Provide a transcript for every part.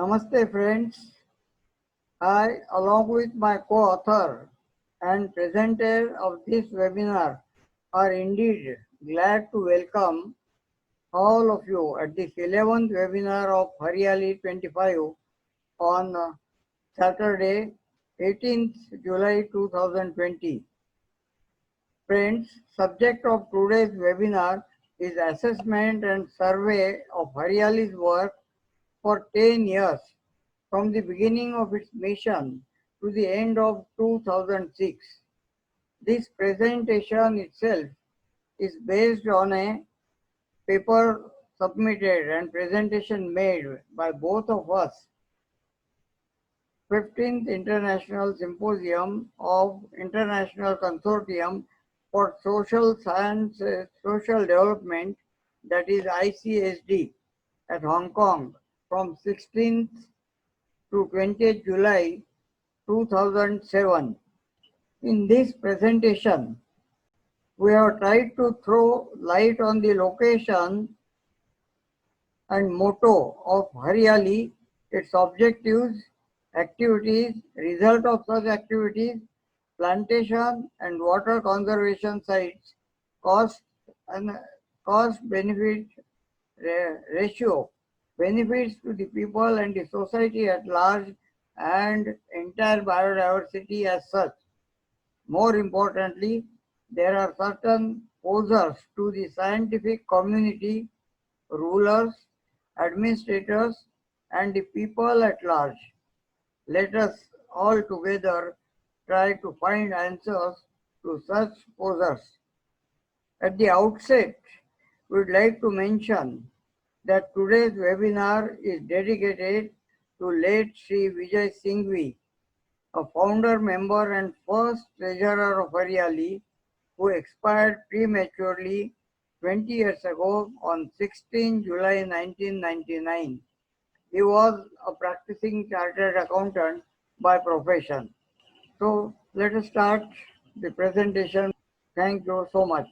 Namaste friends. I, along with my co-author and presenter of this webinar, are indeed glad to welcome all of you at this 11th webinar of Hariyali 25 on Saturday, 18th July 2020. Friends, subject of today's webinar is assessment and survey of Hariyali's work for 10 years from the beginning of its mission to the end of 2006. This presentation itself is based on a paper submitted and presentation made by both of us. 15th International Symposium of International Consortium for Social Sciences, Social Development, that is ICSD, at Hong Kong from 16th to 20th July 2007. In this presentation, we have tried to throw light on the location and motto of Hariyali, its objectives, activities, result of such activities, plantation and water conservation sites, cost and cost benefit ratio, benefits to the people and the society at large and entire biodiversity as such. More importantly, there are certain posers to the scientific community, rulers, administrators, and the people at large. Let us all together try to find answers to such posers. At the outset, we would like to mention that today's webinar is dedicated to late Sri Vijay Singhvi, a founder, member, and first treasurer of Hariyali, who expired prematurely 20 years ago on 16 July 1999. He was a practicing chartered accountant by profession. So let us start the presentation. Thank you so much.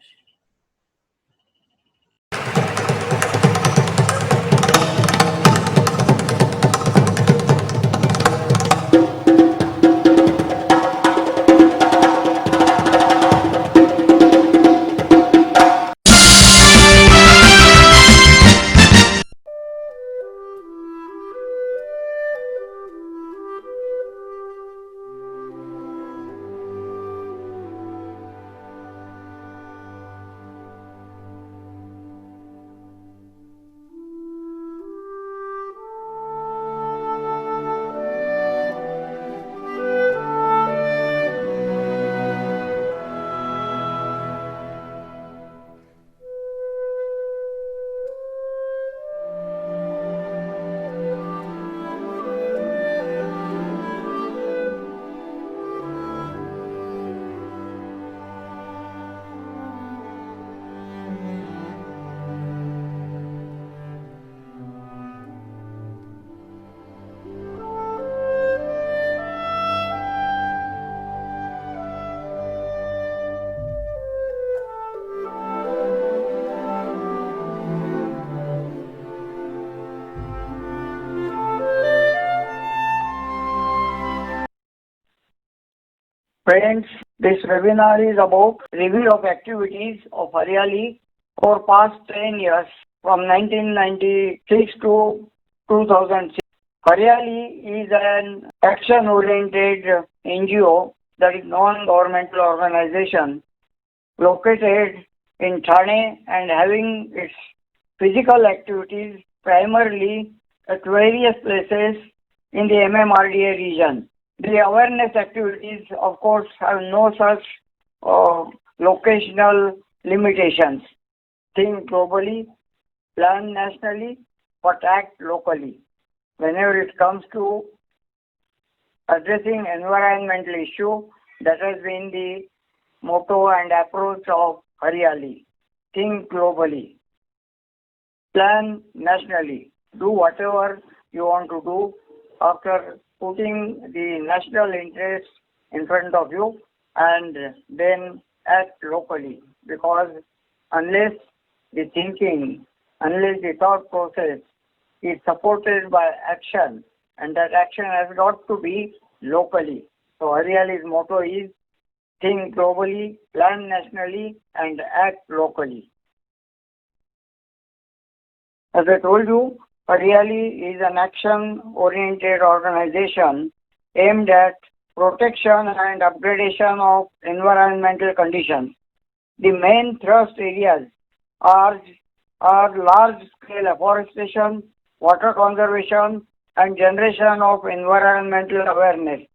Friends, this webinar is about review of activities of Hariyali for past 10 years from 1996 to 2006. Hariyali is an action-oriented NGO, that is non-governmental organization, located in Thane and having its physical activities primarily at various places in the MMRDA region. The awareness activities, of course, have no such locational limitations. Think globally, plan nationally, but act locally. Whenever it comes to addressing environmental issue, that has been the motto and approach of Hariyali. Think globally, plan nationally, do whatever you want to do after putting the national interest in front of you, and then act locally, because unless the thinking, unless the thought process is supported by action, and that action has got to be locally. So Hariyali's motto is think globally, plan nationally, and act locally. As I told you, Hariyali is an action-oriented organization aimed at protection and upgradation of environmental conditions. The main thrust areas are, large-scale afforestation, water conservation, and generation of environmental awareness.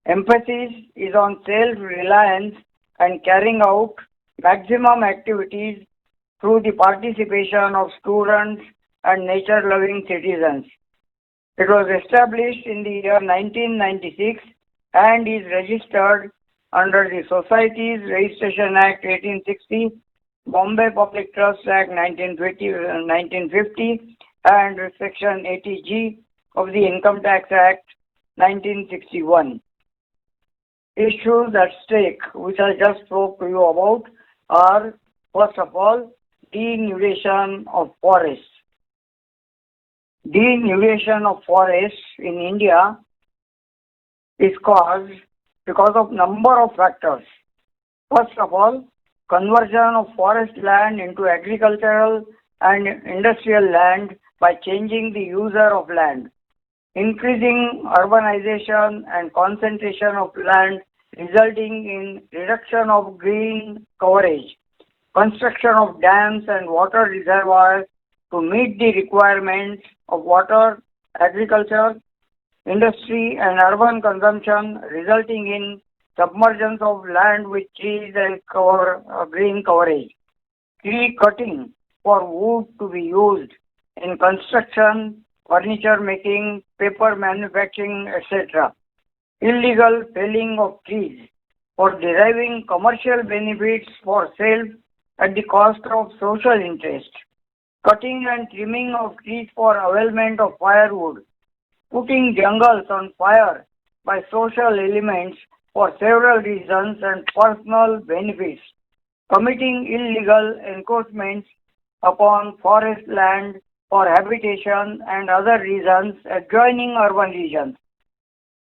Emphasis is on self-reliance and carrying out maximum activities through the participation of students and nature-loving citizens. It was established in the year 1996 and is registered under the Societies Registration Act 1860, Bombay Public Trust Act 1950, and Section 80G of the Income Tax Act 1961. Issues at stake, which I just spoke to you about, are, first of all, denudation of forests. Denudation of forests in India is caused because of number of factors. First of all, conversion of forest land into agricultural and industrial land by changing the user of land. Increasing urbanization and concentration of land resulting in reduction of green coverage. Construction of dams and water reservoirs to meet the requirements of water, agriculture, industry and urban consumption resulting in submergence of land with trees and green coverage. Tree cutting for wood to be used in construction, furniture making, paper manufacturing, etc. Illegal felling of trees for deriving commercial benefits for sale at the cost of social interest. Cutting and trimming of trees for availment of firewood. Putting jungles on fire by social elements for several reasons and personal benefits. Committing illegal encroachments upon forest land for habitation and other reasons adjoining urban regions.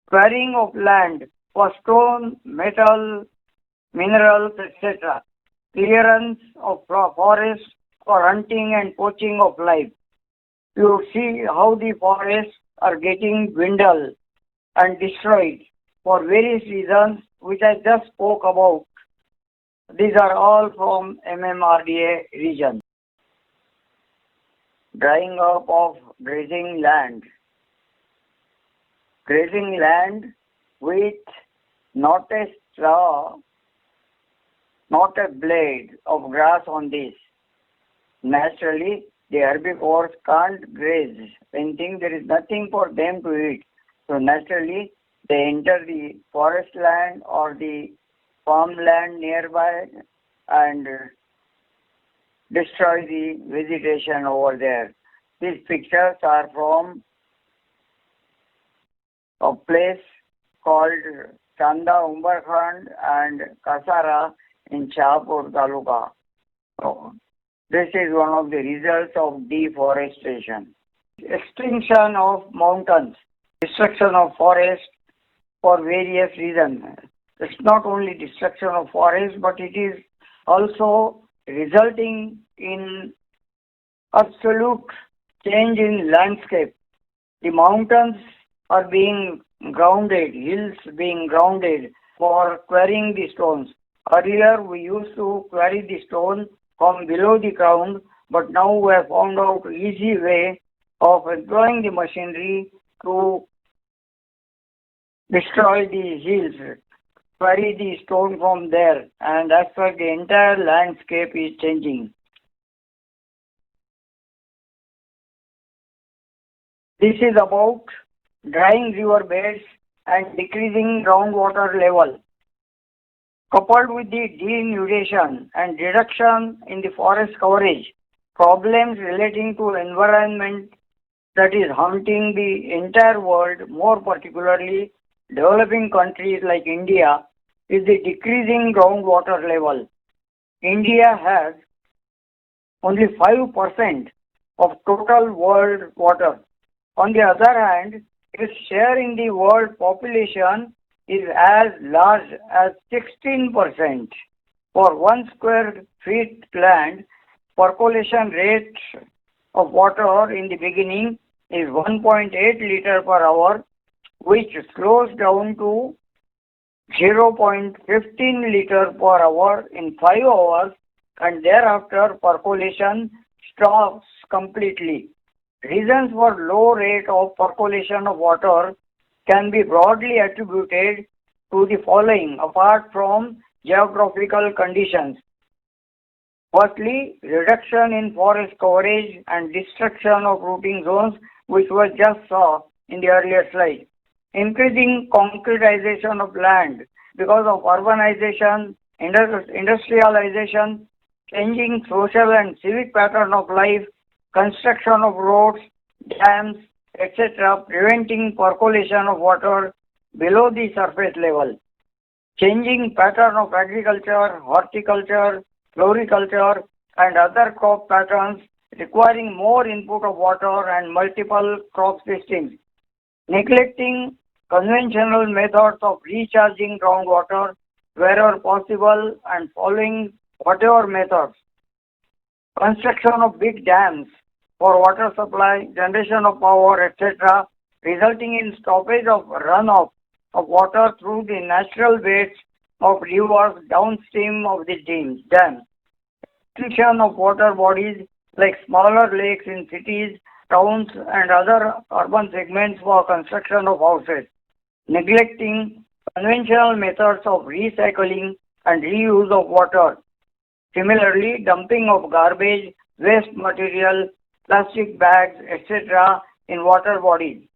Quarrying of land for stone, metal, minerals, etc. Clearance of forests for hunting and poaching of life. You see how the forests are getting dwindled and destroyed for various reasons which I just spoke about. These are all from MMRDA region. Drying up of grazing land. Grazing land with not a straw, not a blade of grass on this. Naturally, the herbivores can't graze. Anything, there is nothing for them to eat. So naturally, they enter the forest land or the farmland nearby and destroy the vegetation over there. These pictures are from a place called Chanda Umbarkhand and Kasara in Shahpur Taluka. So, this is one of the results of deforestation. Extinction of mountains, destruction of forests for various reasons. It's not only destruction of forests, but it is also resulting in absolute change in landscape. The mountains are being grounded, hills being grounded for quarrying the stones. Earlier we used to quarry the stone from below the ground, but now we have found out easy way of employing the machinery to destroy the hills, quarry the stone from there, and that's why the entire landscape is changing. This is about drying river beds and decreasing groundwater level. Coupled with the denudation and reduction in the forest coverage, problems relating to environment that is haunting the entire world, more particularly developing countries like India, is the decreasing groundwater level. India has only 5% of total world water. On the other hand, Its share in the world population is as large as 16%. For 1 square feet land, percolation rate of water in the beginning is 1.8 liter per hour, which slows down to 0.15 liter per hour in 5 hours, and thereafter percolation stops completely. Reasons for low rate of percolation of water can be broadly attributed to the following apart from geographical conditions. Firstly, reduction in forest coverage and destruction of rooting zones, which was just saw in the earlier slide. Increasing concretization of land because of urbanization, industrialization, changing social and civic pattern of life, construction of roads, dams, etc., preventing percolation of water below the surface level. Changing pattern of agriculture, horticulture, floriculture, and other crop patterns requiring more input of water and multiple crop systems. Neglecting conventional methods of recharging groundwater wherever possible and following whatever methods. Construction of big dams for water supply, generation of power, etc., resulting in stoppage of runoff of water through the natural beds of rivers downstream of the dams. Restriction of water bodies like smaller lakes in cities, towns, and other urban segments for construction of houses. Neglecting conventional methods of recycling and reuse of water. Similarly, dumping of garbage, waste material, plastic bags, etc. in water bodies.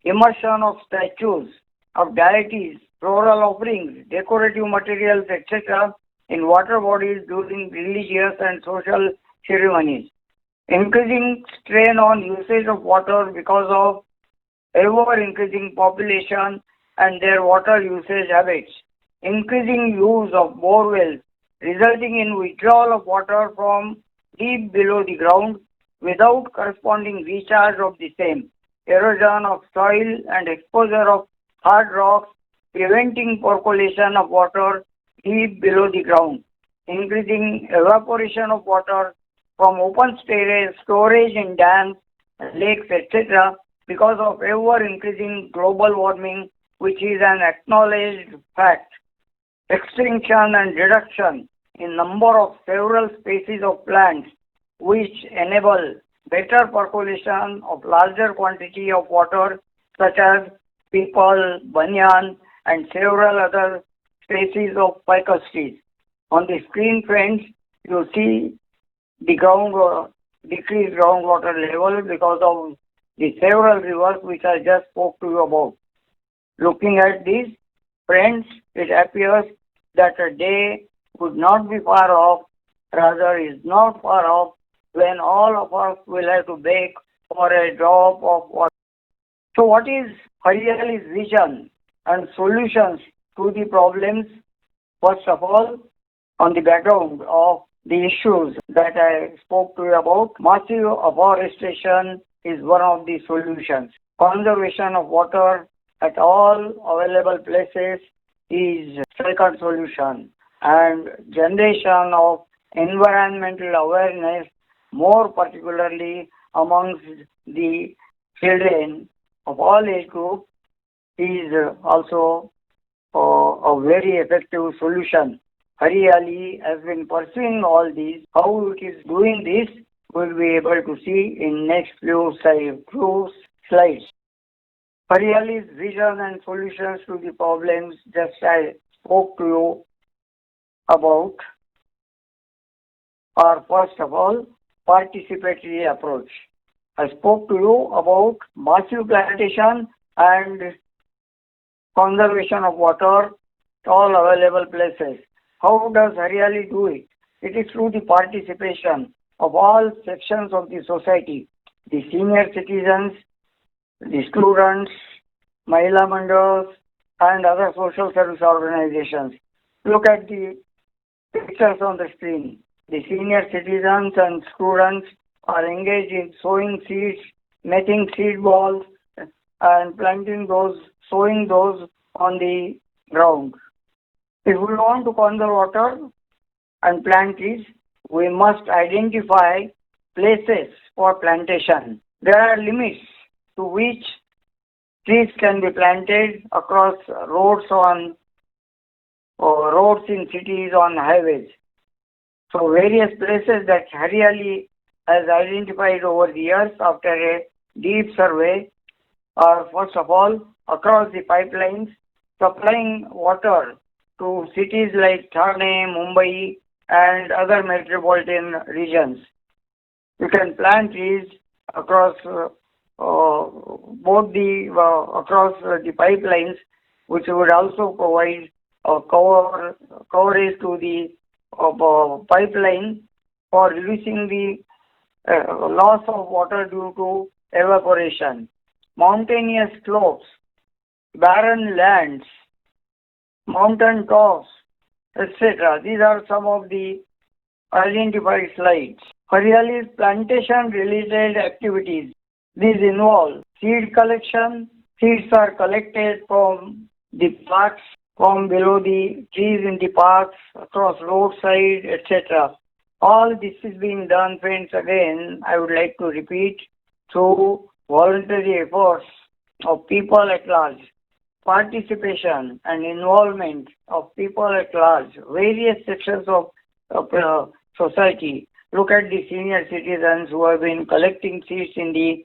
Immersion of statues of deities, floral offerings, decorative materials, etc. in water bodies during religious and social ceremonies. Increasing strain on usage of water because of ever-increasing population and their water usage habits. Increasing use of bore wells, resulting in withdrawal of water from deep below the ground without corresponding recharge of the same. Erosion of soil and exposure of hard rocks, preventing percolation of water deep below the ground. Increasing evaporation of water from open storage in dams, lakes, etc. because of ever-increasing global warming, which is an acknowledged fact. Extinction and reduction in number of several species of plants, which enable better percolation of larger quantity of water, such as peepal, banyan, and several other species of ficus trees. On the screen, friends, you see the decreased groundwater level because of the several rivers which I just spoke to you about. Looking at this, friends, it appears that a day would not be far off, rather is not far off, when all of us will have to beg for a drop of water. So what is Hariyali's vision and solutions to the problems? First of all, on the background of the issues that I spoke to you about, massive afforestation is one of the solutions. Conservation of water at all available places is second solution, and generation of environmental awareness, more particularly amongst the children of all age groups, is also a very effective solution. Hariyali has been pursuing all these. How it is doing this, we'll be able to see in next few slides. Hariyali's vision and solutions to the problems just I spoke to you about are, first of all, participatory approach. I spoke to you about massive plantation and conservation of water at all available places. How does Hariyali do it? It is through the participation of all sections of the society, the senior citizens, the students, Mahila Mandals, and other social service organizations. Look at the pictures on the screen. The senior citizens and students are engaged in sowing seeds, making seed balls, and planting those, sowing those on the ground. If we want to conserve water and plant trees, we must identify places for plantation. There are limits to which trees can be planted across roads on or roads in cities, on highways. So various places that Hariali has identified over the years after a deep survey are, first of all, across the pipelines supplying water to cities like Thane, Mumbai and other metropolitan regions. You can plant trees across across the pipelines, which would also provide coverage to the pipeline for reducing the loss of water due to evaporation. Mountainous slopes, barren lands, mountain tops, etc. These are some of the identified slides. Hariali's plantation-related activities. These involve seed collection. Seeds are collected from the parks, from below the trees in the parks, across roadside, etc. All this is being done, friends, again, I would like to repeat, through voluntary efforts of people at large, participation and involvement of people at large, various sections of society. Look at the senior citizens who have been collecting seeds in the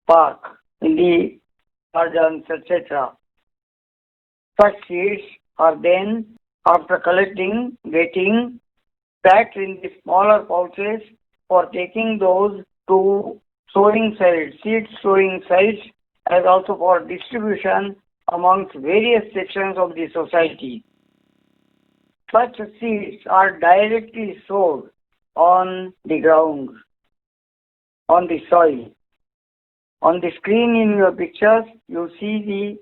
park, in the gardens, etc. Such seeds are then, after collecting, getting packed in the smaller pouches for taking those to sowing sites, seed sowing sites, as also for distribution amongst various sections of the society. Such seeds are directly sowed on the ground, on the soil. On the screen in your pictures, you see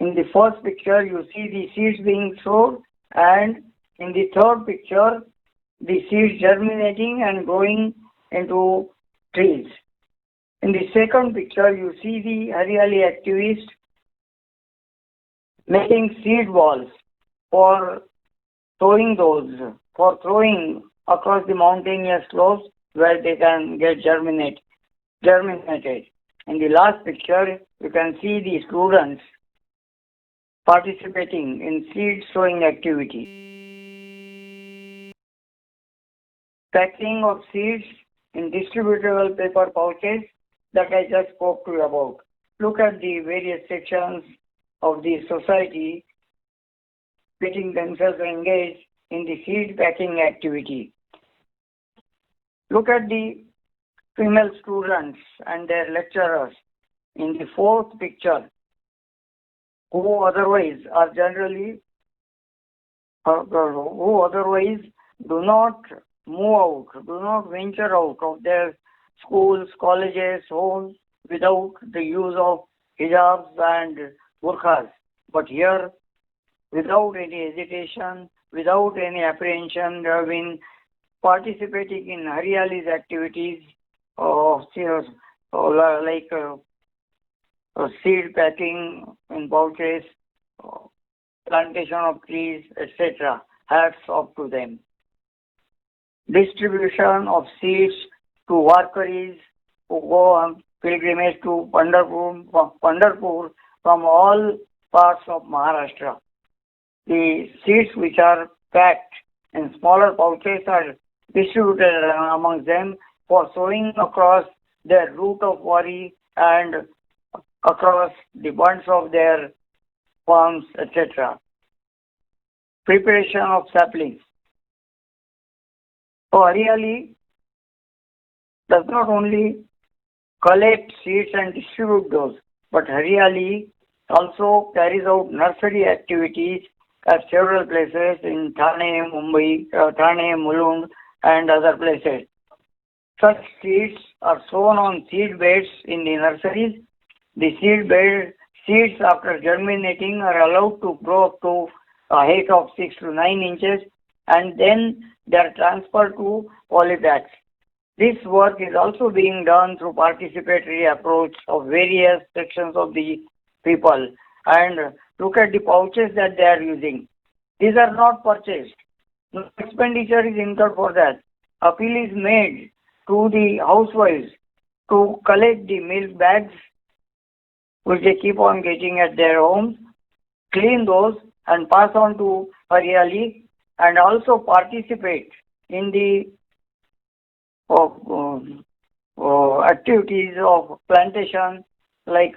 in the first picture, you see the seeds being sowed, and in the third picture, the seeds germinating and growing into trees. In the second picture, you see the Hariali activists making seed balls for sowing those, for throwing across the mountainous slopes where they can get germinated. In the last picture, you can see the students participating in seed sowing activity. Packing of seeds in distributable paper pouches that I just spoke to you about. Look at the various sections of the society getting themselves engaged in the seed packing activity. Look at the female students and their lecturers in the fourth picture, who otherwise do not move out, do not venture out of their schools, colleges, homes without the use of hijabs and burqas. But here, without any hesitation, without any apprehension, they have been participating in Hariali's activities of seed packing in pouches, plantation of trees, etc. Hats off to them. Distribution of seeds to Warkaris who go on pilgrimage to Pandharpur from all parts of Maharashtra. The seeds which are packed in smaller pouches are distributed amongst them for sowing across their route of worry and across the bunds of their farms, etc. Preparation of saplings. So Hariali does not only collect seeds and distribute those, but Hariali also carries out nursery activities at several places in Thane, Mumbai, Thane, Mulund and other places. Such seeds are sown on seed beds in the nurseries. The seeds after germinating are allowed to grow up to a height of 6 to 9 inches, and then they are transferred to polybags. This work is also being done through participatory approach of various sections of the people. And look at the pouches that they are using. These are not purchased. No expenditure is incurred for that. Appeal is made to the housewives to collect the milk bags which they keep on getting at their homes, clean those and pass on to Haryali, and also participate in the activities of plantation, like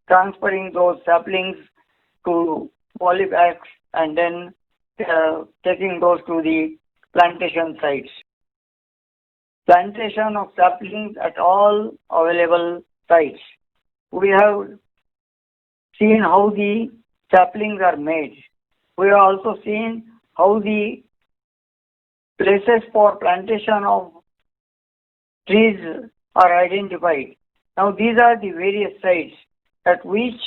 transferring those saplings to polybags and then taking those to the plantation sites. Plantation of saplings at all available sites. We have seen how the saplings are made. We have also seen how the places for plantation of trees are identified. Now these are the various sites at which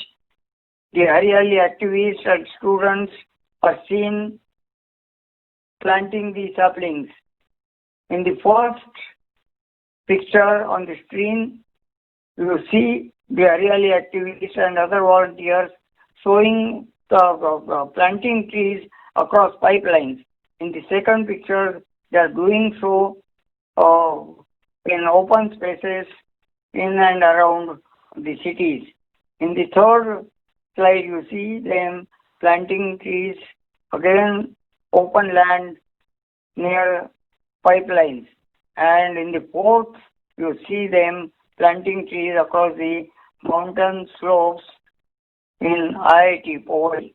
the Haryali activists and students are seen planting the saplings. In the first picture on the screen, you see the Haryali activists and other volunteers sowing planting trees across pipelines. In the second picture, they are doing so in open spaces in and around the cities. In the third slide, you see them planting trees, again open land near pipelines. And in the fourth, you see them planting trees across the mountain slopes in IIT Powai.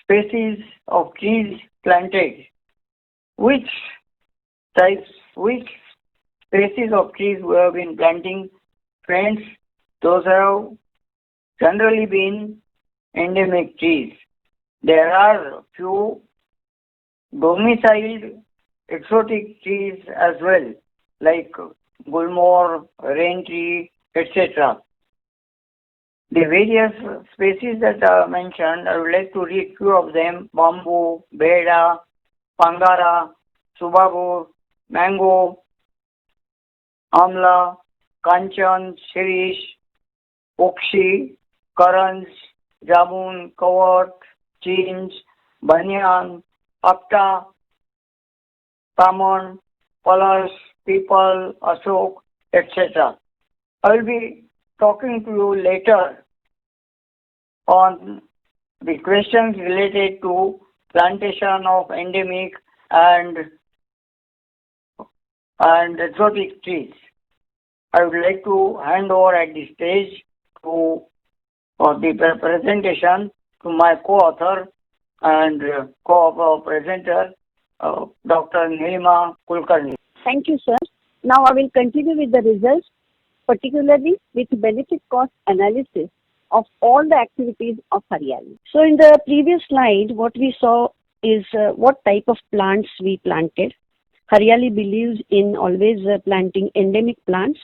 Species of trees planted. Which species of trees we have been planting? Friends, those have generally been endemic trees. There are few domiciled exotic trees as well, like gulmore, rain tree, etc. The various species that are mentioned, I would like to read few of them: bamboo, beda, pangara, subabur, mango, amla, kanchan, shirish, okshi, karanj, jamun, kawat, chinch, banyan, apta, tamon, palas, people, ashok, etc. I will be talking to you later on the questions related to plantation of endemic and exotic trees. I would like to hand over at this stage to the presentation to my co-author and co-presenter, Dr. Nilima Kulkarni. Thank you, sir. Now I will continue with the results, particularly with benefit cost analysis of all the activities of Haryali. So in the previous slide, what we saw is what type of plants we planted. Haryali believes in always planting endemic plants.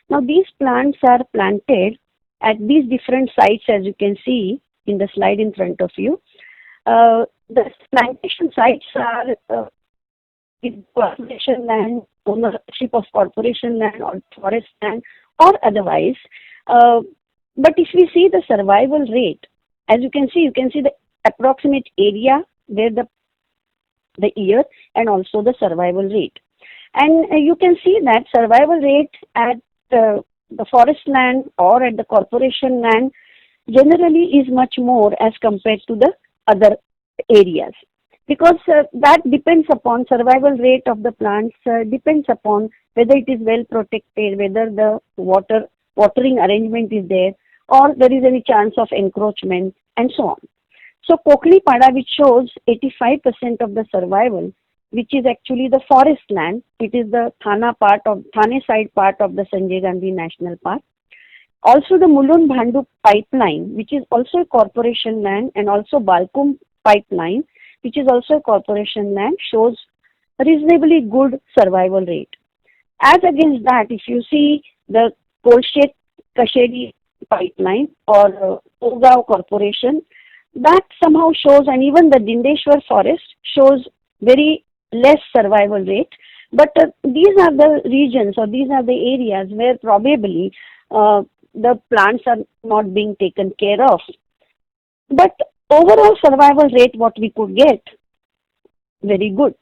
Now these plants are planted at these different sites, as you can see in the slide in front of you. The plantation sites are in corporation land, ownership of corporation land or forest land or otherwise. But if we see the survival rate, as you can see the approximate area where the year and also the survival rate. And you can see that survival rate at the forest land or at the corporation land generally is much more as compared to the other areas. Because that depends upon survival rate of the plants, depends upon whether it is well protected, whether the watering arrangement is there, or there is any chance of encroachment, and so on. So Kokli Pada, which shows 85% of the survival, which is actually the forest land, it is the Thane side part of the Sanjay Gandhi National Park. Also the Mulund Bhandup pipeline, which is also a corporation land, and also Balkum pipeline, which is also a corporation land, shows a reasonably good survival rate. As against that, if you see the Kolshet Kashedi pipeline or Purgaon corporation, that somehow shows, and even the Dindeshwar forest shows very less survival rate. But these are the regions or these are the areas where probably the plants are not being taken care of. But overall survival rate, what we could get, very good.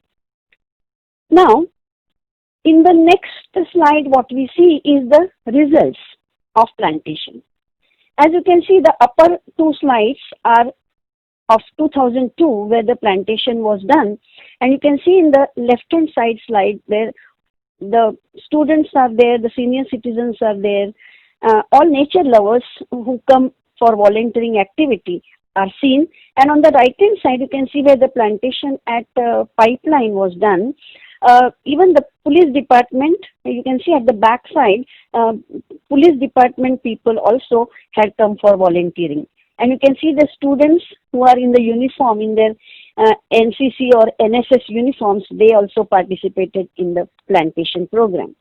Now, in the next slide, what we see is the results of plantation. As you can see, the upper two slides are of 2002, where the plantation was done. And you can see in the left-hand side slide where the students are there, the senior citizens are there, all nature lovers who come for volunteering activity are seen. And on the right-hand side, you can see where the plantation at Pipeline was done. Even the police department, you can see at the back side, police department people also had come for volunteering. And you can see the students who are in the uniform, in their NCC or NSS uniforms, they also participated in the plantation program.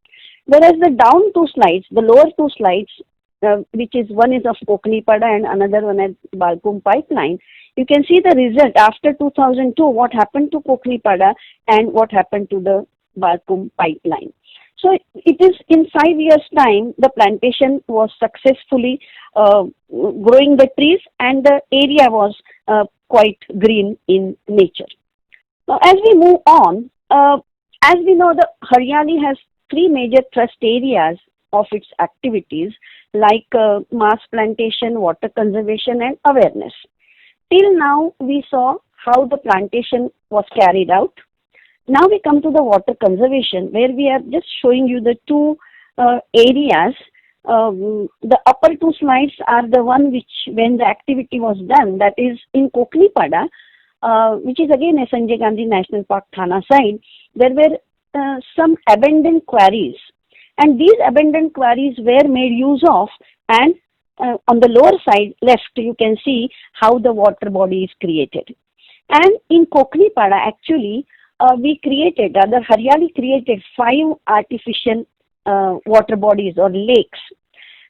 Whereas the down two slides, the lower two slides, which is one is of Koknipada and another one at Balkum Pipeline, you can see the result after 2002, what happened to Koknipada and what happened to the Balkum Pipeline. So it is in 5 years' time, the plantation was successfully growing the trees and the area was quite green in nature. Now, as we move on, as we know, the Haryali has three major thrust areas of its activities like mass plantation, water conservation and awareness. Till now, we saw how the plantation was carried out. Now we come to the water conservation, where we are just showing you the two areas. The upper two slides are the one which, when the activity was done, that is in Koknipada, which is again a Sanjay Gandhi National Park, Thana side. There were some abandoned quarries, and these abandoned quarries were made use of, and on the lower side left, you can see how the water body is created. And in Koknipada, actually, we created, rather Haryali created 5 artificial water bodies or lakes.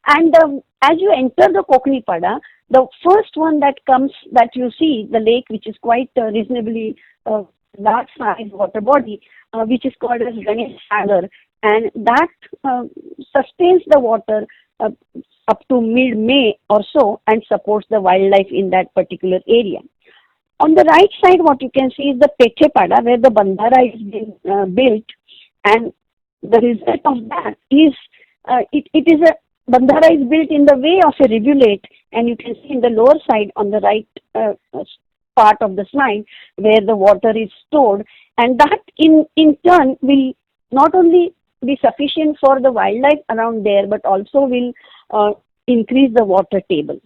And as you enter the Koknipada, the first one that comes, that you see, the lake, which is quite reasonably large size water body, which is called as Ganesh Sagar, and that sustains the water up to mid-May or so and supports the wildlife in that particular area. On the right side, what you can see is the Pechepada, where the Bandara is being built, and the result of that is, it is a, Bandara is built in the way of a rivulet, and you can see in the lower side on the right part of the slide where the water is stored, and that in turn will not only be sufficient for the wildlife around there, but also will increase the water table.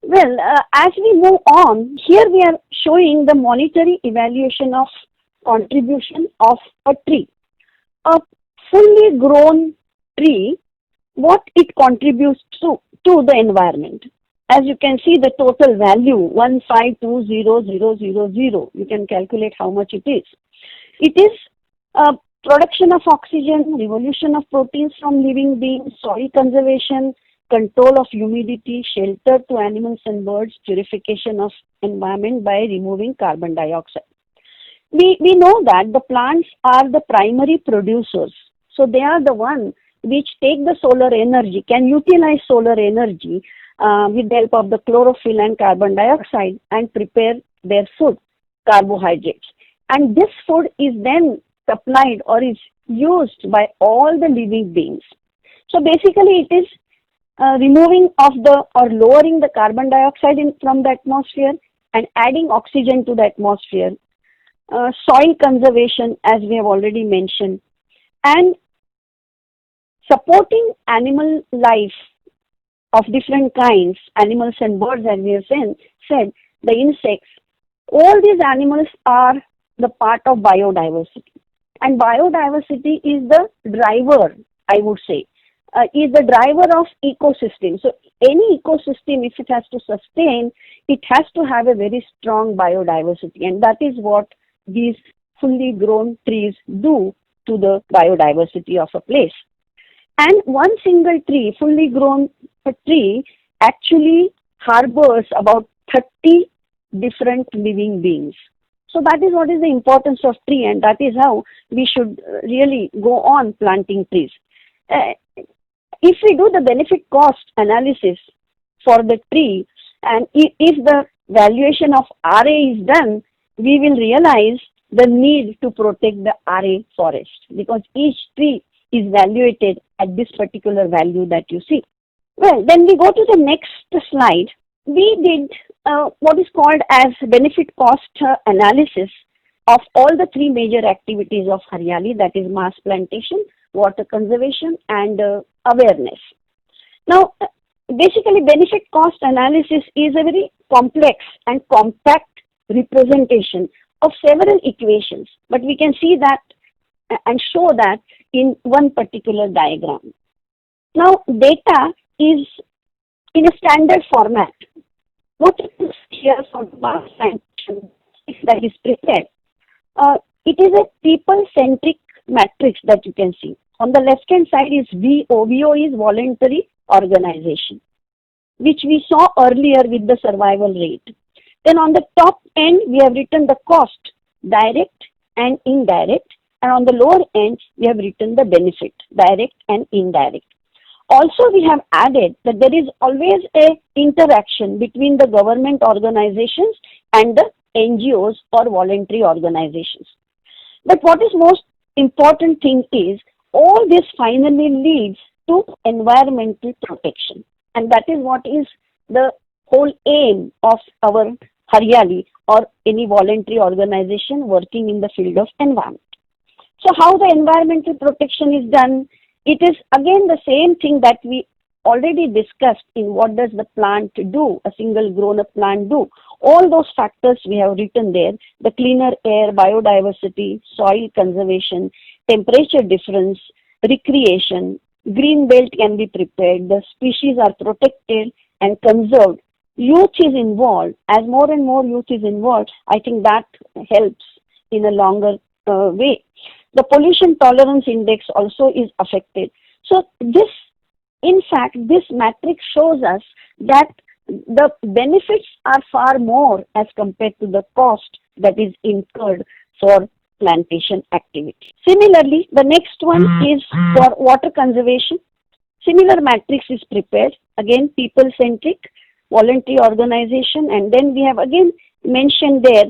Well, as we move on, here we are showing the monetary evaluation of contribution of a tree. A fully grown tree, what it contributes to the environment. As you can see, the total value, 1520000, you can calculate how much it is. It is production of oxygen, evolution of proteins from living beings, soil conservation, control of humidity, shelter to animals and birds, purification of environment by removing carbon dioxide. We know that the plants are the primary producers. So they are the one which take the solar energy, can utilize solar energy with the help of the chlorophyll and carbon dioxide and prepare their food, carbohydrates. And this food is then supplied or is used by all the living beings. So basically it is removing of the or lowering the carbon dioxide from the atmosphere and adding oxygen to the atmosphere, soil conservation as we have already mentioned, and supporting animal life of different kinds, animals and birds as we have said, the insects. All these animals are the part of biodiversity, and biodiversity is the driver, I would say, is the driver of ecosystem. So any ecosystem, if it has to sustain, it has to have a very strong biodiversity, and that is what these fully grown trees do to the biodiversity of a place. And one single tree, fully grown tree, actually harbors about 30 different living beings. So that is what is the importance of tree, and that is how we should really go on planting trees. Uh, if we do the benefit cost analysis for the tree, and if the valuation of RA is done, we will realize the need to protect the RA forest, because each tree is valuated at this particular value that you see. Well, then we go to the next slide. We did what is called as benefit cost analysis of all the three major activities of Haryali, that is mass plantation, water conservation, and awareness. Now, basically, benefit cost analysis is a very complex and compact representation of several equations, but we can see that and show that in one particular diagram. Now, data is in a standard format. What is here for the mass plantation that is prepared? It is a people-centric matrix that you can see. On the left-hand side is VO. VO is voluntary organization, which we saw earlier with the survival rate. Then on the top end, we have written the cost, direct and indirect. And on the lower end, we have written the benefit, direct and indirect. Also, we have added that there is always a interaction between the government organizations and the NGOs or voluntary organizations. But what is most important thing is all this finally leads to environmental protection. And that is what is the whole aim of our Haryali or any voluntary organization working in the field of environment. So how the environmental protection is done? It is again the same thing that we already discussed in what does the plant do, a single grown up plant do. All those factors we have written there, the cleaner air, biodiversity, soil conservation, temperature difference, recreation, green belt can be prepared, the species are protected and conserved. Youth is involved. As more and more youth is involved, I think that helps in a longer way. The pollution tolerance index also is affected. So this, in fact, this matrix shows us that the benefits are far more as compared to the cost that is incurred for plantation activity. Similarly, the next one is for water conservation. Similar matrix is prepared, again people-centric, voluntary organization, and then we have again mentioned there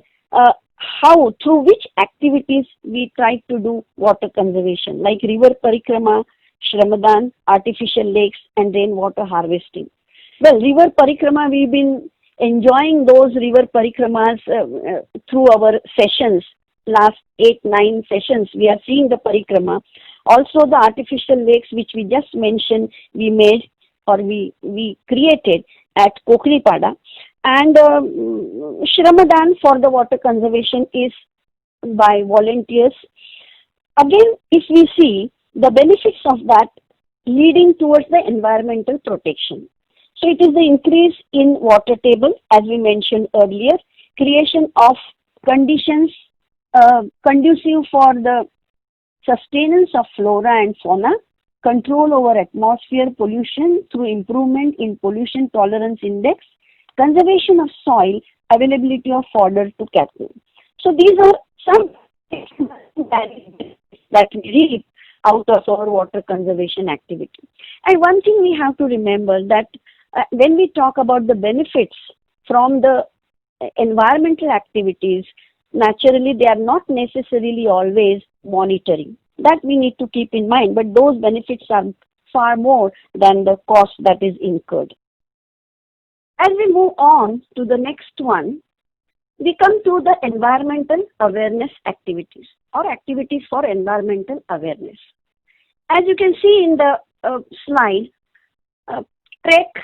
how, through which activities we try to do water conservation, like river parikrama, Shramdaan, artificial lakes, and rainwater harvesting. Well, river parikrama, we've been enjoying those river parikramas through our sessions. Last 8-9 sessions, we are seeing the parikrama. Also, the artificial lakes, which we just mentioned, we made or we created at Kokripada. And Shramdaan for the water conservation is by volunteers. Again, if we see the benefits of that leading towards the environmental protection. So it is the increase in water table, as we mentioned earlier, creation of conditions conducive for the sustenance of flora and fauna, control over atmosphere pollution through improvement in pollution tolerance index, conservation of soil, availability of fodder to cattle. So these are some that we read out of our water conservation activity. And one thing we have to remember that when we talk about the benefits from the environmental activities, naturally they are not necessarily always monetary. That we need to keep in mind, but those benefits are far more than the cost that is incurred. As we move on to the next one, we come to the environmental awareness activities or activities for environmental awareness. As you can see in the slide, treks,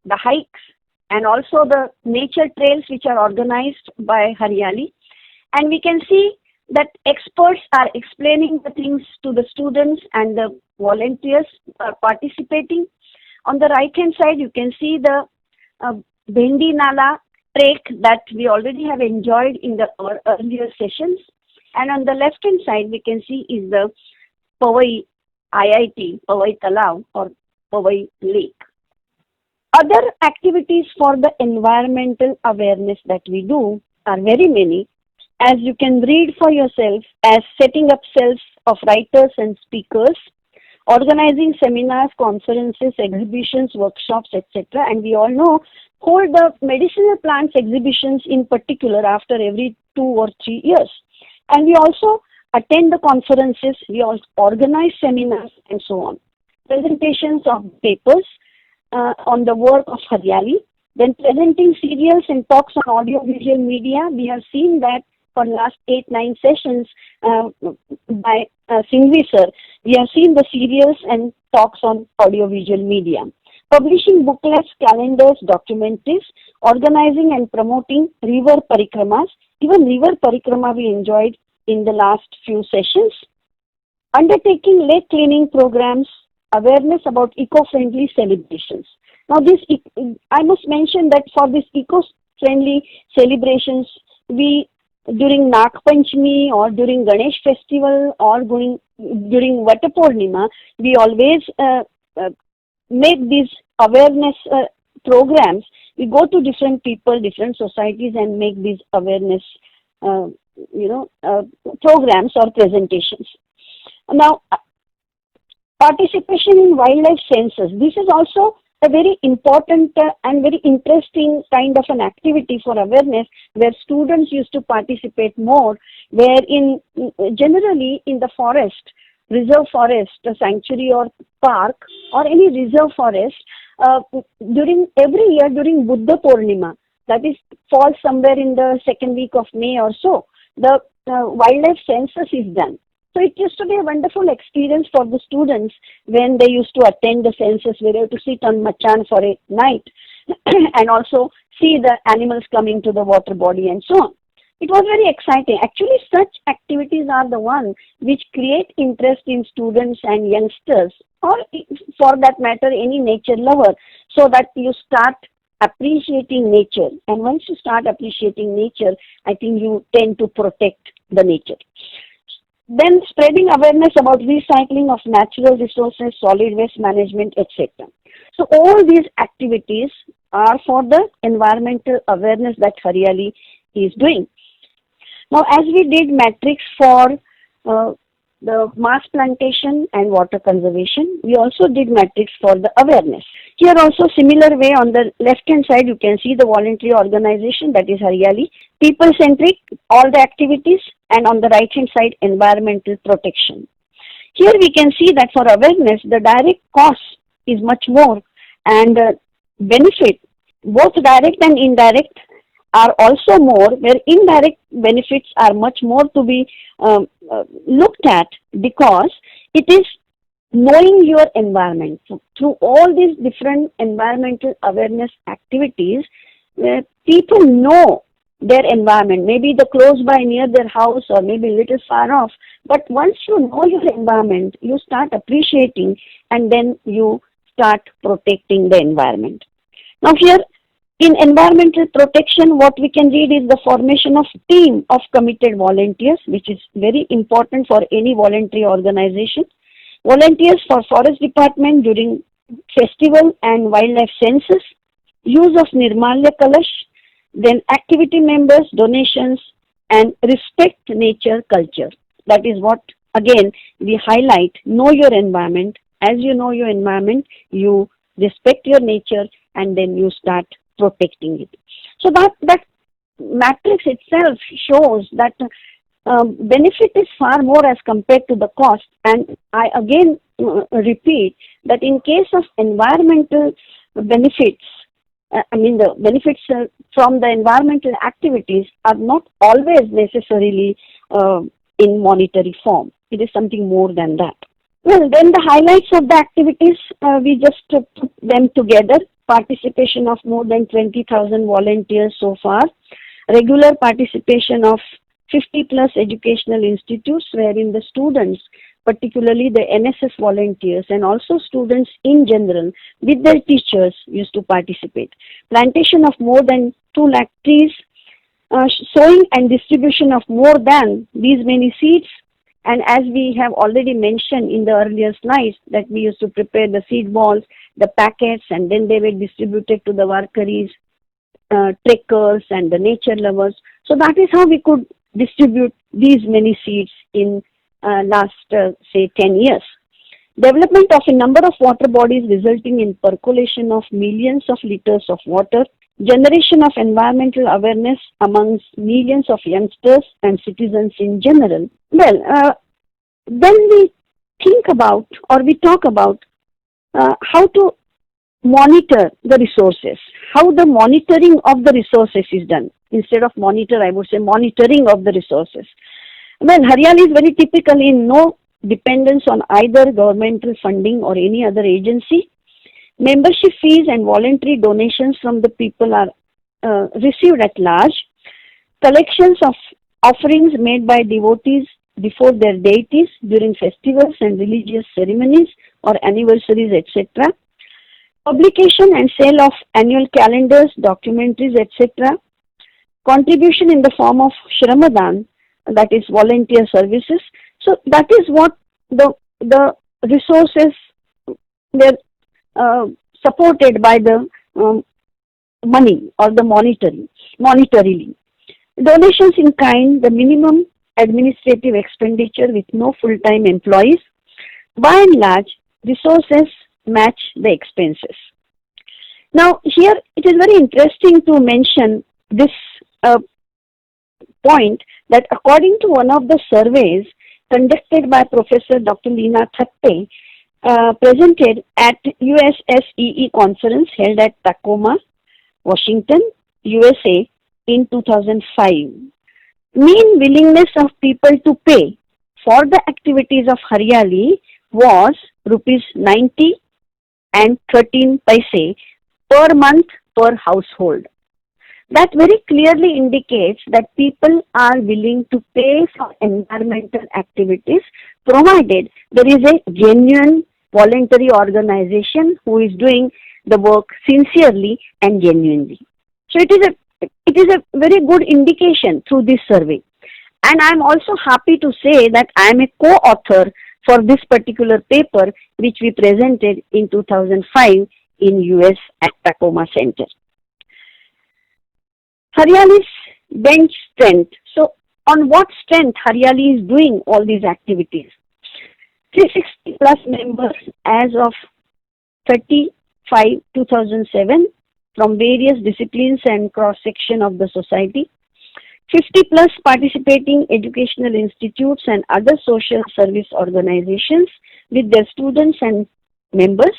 the hikes, and also the nature trails which are organized by Haryali. And we can see that experts are explaining the things to the students and the volunteers are participating. On the right hand side, you can see the Bhendi Nala trek that we already have enjoyed in the earlier sessions. And on the left hand side, we can see is the Powai IIT, Powai Talav or Powai Lake. Other activities for the environmental awareness that we do are very many. as you can read for yourself, as setting up cells of writers and speakers, organizing seminars, conferences, exhibitions, workshops, etc. And we all know, hold the medicinal plants exhibitions in particular after every 2 or 3 years. And we also attend the conferences, we also organize seminars and so on. Presentations of papers on the work of Haryali, then presenting serials and talks on audio-visual media. We have seen that for last 8-9 sessions by Singhvi sir, we have seen the serials and talks on audio-visual media. Publishing booklets, calendars, documentaries, organizing and promoting river parikramas. Even river parikrama we enjoyed in the last few sessions. Undertaking lake cleaning programs, awareness about eco-friendly celebrations. Now this, I must mention that for this eco-friendly celebrations, we during Nag Panchami or during Ganesh festival or during Vata Purnima, we always make these awareness programs. We go to different people, different societies and make these awareness programs or presentations. Now, participation in wildlife census. This is also a very important and very interesting kind of an activity for awareness, where students used to participate more, where generally in the forest, reserve forest, a sanctuary or park or any reserve forest, every year during Buddha Purnima, that is falls somewhere in the second week of May or so, the wildlife census is done. So it used to be a wonderful experience for the students when they used to attend the census, where they have to sit on Machan for a night and also see the animals coming to the water body and so on. It was very exciting. Actually, such activities are the ones which create interest in students and youngsters, or for that matter, any nature lover, so that you start appreciating nature. And once you start appreciating nature, I think you tend to protect the nature. Then spreading awareness about recycling of natural resources, solid waste management, etc. So all these activities are for the environmental awareness that Haryali is doing. Now, as we did matrix for the mass plantation and water conservation, we also did matrix for the awareness. Here also similar way, on the left hand side you can see the voluntary organization, that is Haryali, people centric, all the activities, and on the right hand side environmental protection. Here we can see that for awareness the direct cost is much more, and benefit, both direct and indirect, are also more, where indirect benefits are much more to be looked at, because it is knowing your environment. So through all these different environmental awareness activities, people know their environment, maybe the close by near their house or maybe a little far off. But once you know your environment, you start appreciating and then you start protecting the environment. Now here, in environmental protection, what we can read is the formation of team of committed volunteers, which is very important for any voluntary organization. Volunteers for forest department during festival and wildlife census, use of Nirmalya Kalash, then activity members, donations, and respect nature culture. That is what, again, we highlight, know your environment. As you know your environment, you respect your nature and then you start protecting it. So that matrix itself shows that benefit is far more as compared to the cost. And I again repeat that in case of environmental benefits, the benefits from the environmental activities are not always necessarily in monetary form. It is something more than that. Well, then the highlights of the activities, we just put them together. Participation of more than 20,000 volunteers so far. Regular participation of 50 plus educational institutes, wherein the students, particularly the NSS volunteers and also students in general with their teachers, used to participate. Plantation of more than 2 lakh trees, sowing and distribution of more than these many seeds. And as we have already mentioned in the earlier slides, that we used to prepare the seed balls, the packets, and then they were distributed to the warkaris, trekkers, and the nature lovers. So that is how we could distribute these many seeds in last, say, 10 years. Development of a number of water bodies resulting in percolation of millions of liters of water, generation of environmental awareness amongst millions of youngsters and citizens in general. Well, then we think about or we talk about how to monitor the resources, how the monitoring of the resources is done. Instead of monitor, I would say monitoring of the resources. Well, Haryali is very typical in no dependence on either governmental funding or any other agency. Membership fees and voluntary donations from the people are received at large. Collections of offerings made by devotees before their deities during festivals and religious ceremonies or anniversaries, etc. Publication and sale of annual calendars, documentaries, etc. Contribution in the form of Shramadan, that is volunteer services. So that is what the resources were supported by the money or the monetarily. Donations in kind, the minimum administrative expenditure with no full-time employees. By and large, resources match the expenses. Now, here it is very interesting to mention this point that according to one of the surveys conducted by Professor Dr. Leena Thatte, presented at USSEE conference held at Tacoma, Washington, USA in 2005. Mean willingness of people to pay for the activities of Haryali was rupees 90 and 13 paise per month per household. That very clearly indicates that people are willing to pay for environmental activities provided there is a genuine voluntary organization who is doing the work sincerely and genuinely. So it is a very good indication through this survey. And I am also happy to say that I am a co-author for this particular paper which we presented in 2005 in US at Tacoma Center. Haryali's bench strength. So on what strength Haryali is doing all these activities? 360 plus members as of 30/5/2007 from various disciplines and cross-section of the society. 50 plus participating educational institutes and other social service organizations with their students and members.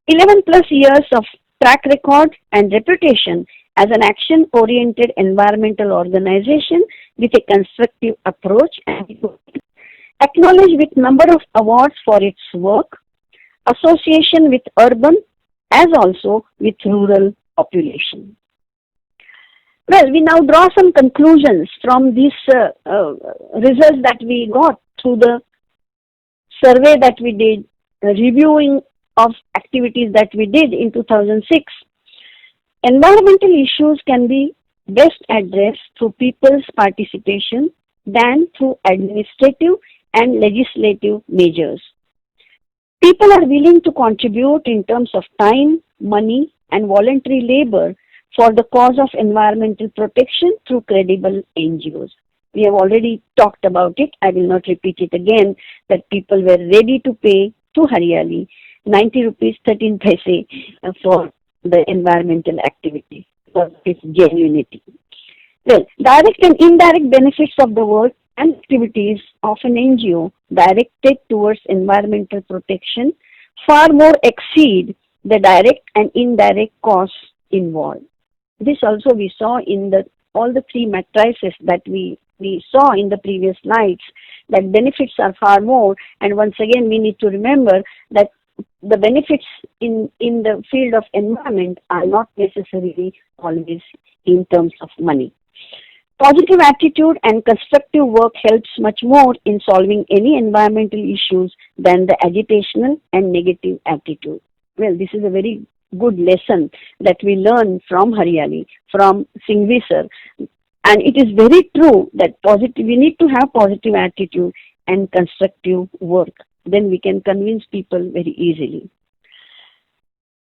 11 plus years of track record and reputation as an action-oriented environmental organization with a constructive approach and acknowledged with number of awards for its work, association with urban as also with rural population. Well, we now draw some conclusions from these results that we got through the survey that we did, reviewing of activities that we did in 2006. Environmental issues can be best addressed through people's participation than through administrative and legislative measures. People are willing to contribute in terms of time, money, and voluntary labor for the cause of environmental protection through credible NGOs. We have already talked about it. I will not repeat it again, that people were ready to pay to Haryali 90 rupees 13 paise for the environmental activity because of its genuinity. Well, direct and indirect benefits of the work and activities of an NGO directed towards environmental protection far more exceed the direct and indirect costs involved. This also we saw in all the three matrices that we saw in the previous slides, that benefits are far more, and once again we need to remember that the benefits in the field of environment are not necessarily always in terms of money. Positive attitude and constructive work helps much more in solving any environmental issues than the agitational and negative attitude. Well, this is a very good lesson that we learn from Haryali, from Singhvi sir. And it is very true that we need to have positive attitude and constructive work. Then we can convince people very easily.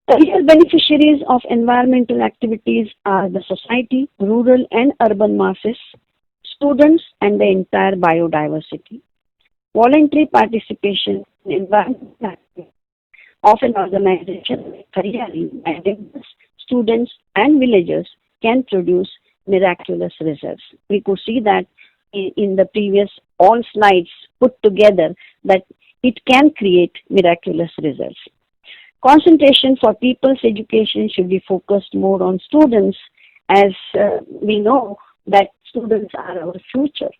The real beneficiaries of environmental activities are the society, rural and urban masses, students and the entire biodiversity. Voluntary participation in environmental activities of an organization like Haryali and students and villagers can produce miraculous results. We could see that in the previous all slides put together that it can create miraculous results. Concentration for people's education should be focused more on students, as we know that students are our future.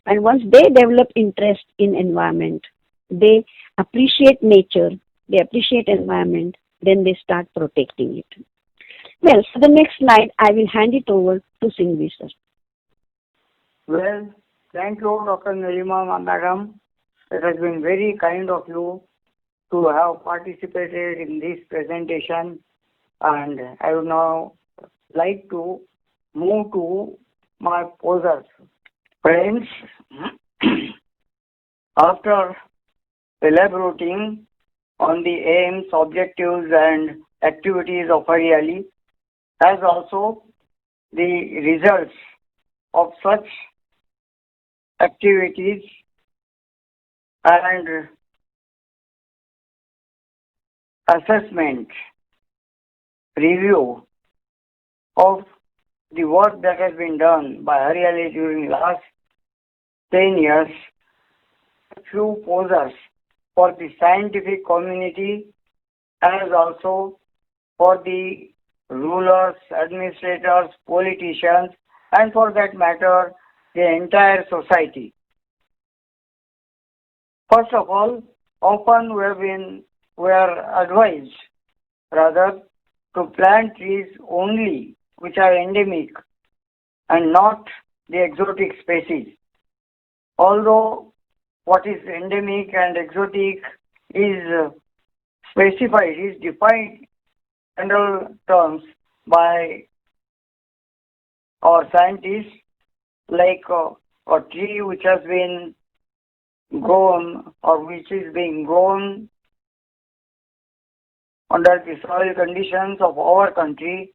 And once they develop interest in environment, they appreciate nature, they appreciate environment, then they start protecting it. Well, for the next slide, I will hand it over to Singhvi sir. Well, thank you, Dr. Nilima Madam. It has been very kind of you to have participated in this presentation, and I would now like to move to my posers. Friends, after elaborating on the aims, objectives and activities of Haryali, as also the results of such activities and assessment, review of the work that has been done by Haryali during last 10 years, few posers for the scientific community as also for the rulers, administrators, politicians, and for that matter, the entire society. First of all, often we are advised rather to plant trees only which are endemic and not the exotic species. Although what is endemic and exotic is specified, is defined in general terms by our scientists, like a tree which has been grown or which is being grown under the soil conditions of our country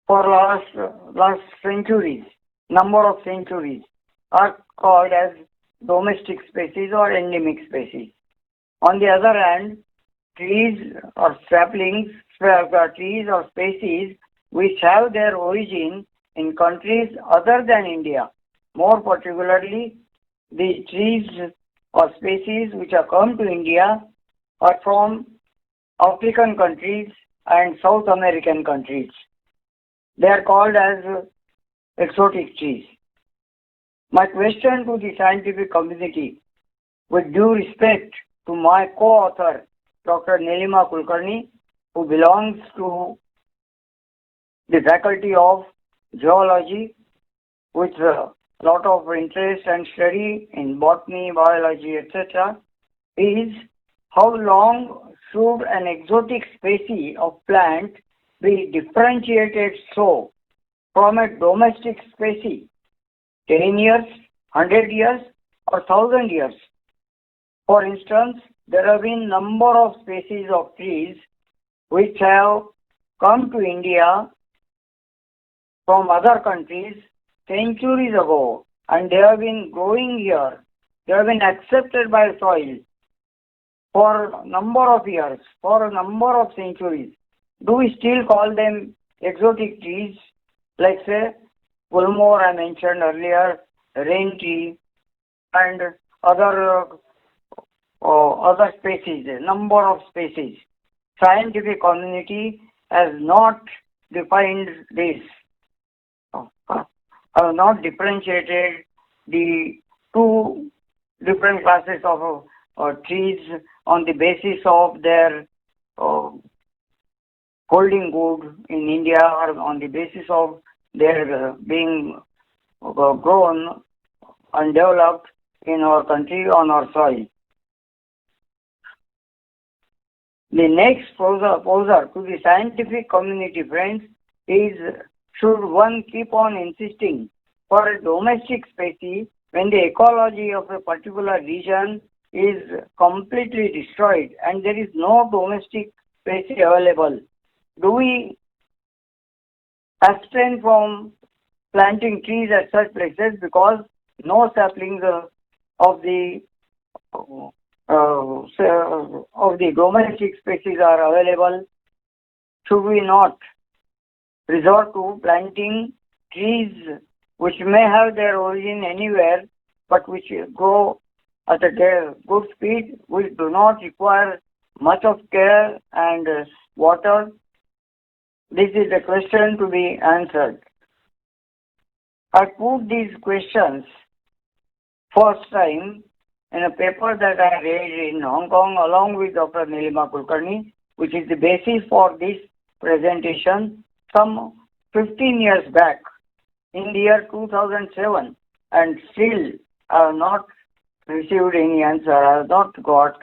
for last centuries, number of centuries, are called as domestic species or endemic species. On the other hand, trees or saplings, trees or species which have their origin in countries other than India, more particularly the trees or species which have come to India are from African countries and South American countries. They are called as exotic trees. My question to the scientific community, with due respect to my co-author, Dr. Nilima Kulkarni, who belongs to the Faculty of Geology with a lot of interest and study in botany, biology, etc., is how long should an exotic species of plant be differentiated so from a domestic species? 10 years, 100 years, or 1,000 years? For instance, there have been number of species of trees which have come to India from other countries centuries ago, and they have been growing here. They have been accepted by soil for a number of years, for a number of centuries. Do we still call them exotic trees? Like say, Gulmohar I mentioned earlier, rain tree, and other species, number of species. Scientific community has not defined this, have not differentiated the two different classes of trees on the basis of their holding good in India or on the basis of their being grown and developed in our country on our soil. The next poser to the scientific community, friends, is should one keep on insisting for a domestic species when the ecology of a particular region is completely destroyed and there is no domestic species available? Do we abstain from planting trees at such places because no saplings of the of the domestic species are available, should we not resort to planting trees which may have their origin anywhere, but which grow at a good speed, which do not require much of care and water? This is a question to be answered. I put these questions first time in a paper that I read in Hong Kong along with Dr. Nilima Kulkarni, which is the basis for this presentation some 15 years back in the year 2007, and still I have not received any answer. I have not got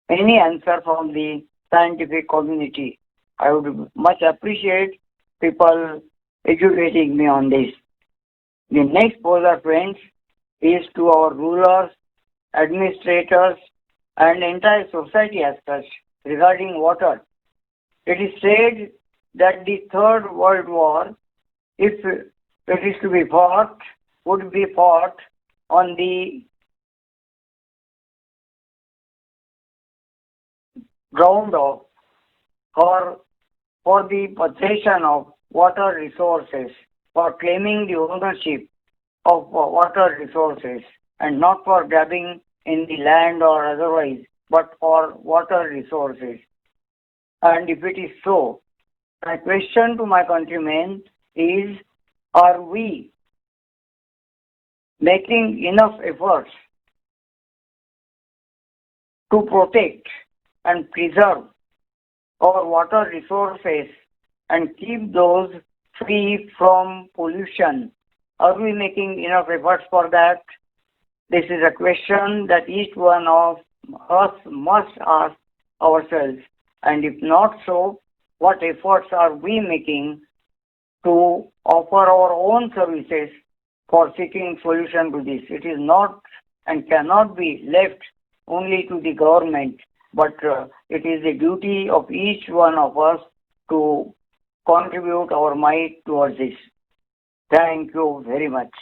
any answer from the scientific community. I would much appreciate people educating me on this. The next poster, friends, is to our rulers, administrators, and entire society as such regarding water. It is said that the Third World War, if it is to be fought, would be fought on the ground of or for the possession of water resources, for claiming the ownership of water resources, and not for grabbing in the land or otherwise, but for water resources. And if it is so, my question to my countrymen is, are we making enough efforts to protect and preserve our water resources and keep those free from pollution? Are we making enough efforts for that? This is a question that each one of us must ask ourselves. And if not so, what efforts are we making to offer our own services for seeking solution to this? It is not and cannot be left only to the government, but it is the duty of each one of us to contribute our might towards this. Thank you very much.